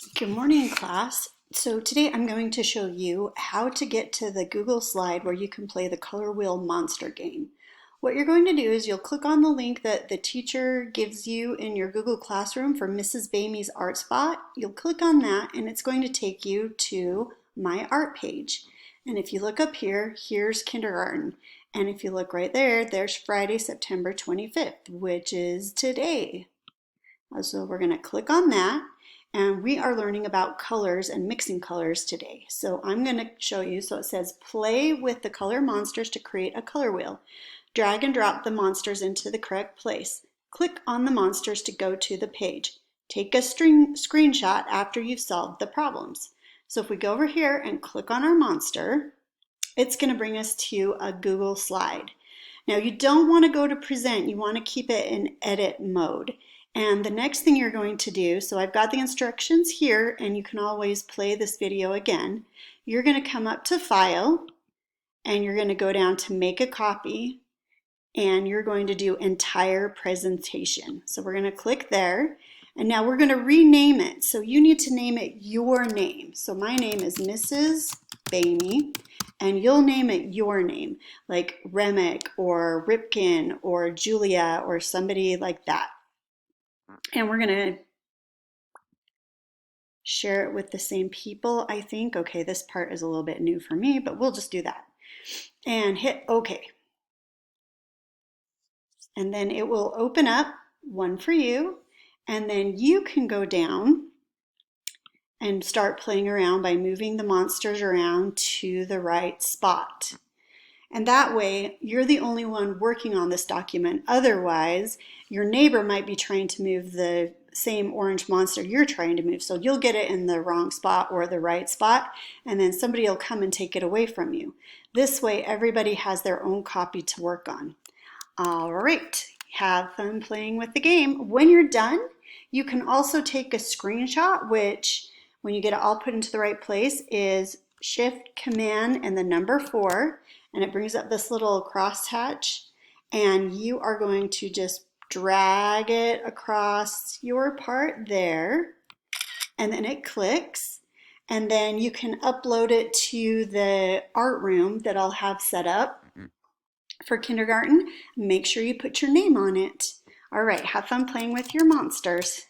Good morning, class. So today I'm going to show you how to get to the Google slide where you can play the Color Wheel Monster game. What you're going to do is you'll click on the link that the teacher gives you in your Google Classroom for Mrs. Bamey's Art Spot. You'll click on that and it's going to take you to my art page. And if you look up here, here's kindergarten. And if you look right there, there's Friday, September 25th, which is today. So we're going to click on that. And we are learning about colors and mixing colors today. So I'm going to show you, so it says play with the color monsters to create a color wheel. Drag and drop the monsters into the correct place. Click on the monsters to go to the page. Take a screenshot after you've solved the problems. So if we go over here and click on our monster, it's going to bring us to a Google slide. Now you don't want to go to present, you want to keep it in edit mode. And the next thing you're going to do, so I've got the instructions here and you can always play this video again. You're going to come up to File and you're going to go down to Make a Copy and you're going to do Entire Presentation. So we're going to click there and now we're going to rename it. So you need to name it your name. So my name is Mrs. Bamey and you'll name it your name, like Remick or Ripken or Julia or somebody like that. And we're going to share it with the same people, I think. Okay, this part is a little bit new for me, but we'll just do that. And hit OK. And then it will open up one for you. And then you can go down and start playing around by moving the monsters around to the right spot. And that way, you're the only one working on this document. Otherwise, your neighbor might be trying to move the same orange monster you're trying to move. So you'll get it in the wrong spot or the right spot, and then somebody will come and take it away from you. This way, everybody has their own copy to work on. All right, have fun playing with the game. When you're done, you can also take a screenshot, which when you get it all put into the right place is Shift, Command, and the number 4. And it brings up this little crosshatch and you are going to just drag it across your part there and then it clicks and then you can upload it to the art room that I'll have set up for kindergarten. Make sure you put your name on it. All right, have fun playing with your monsters.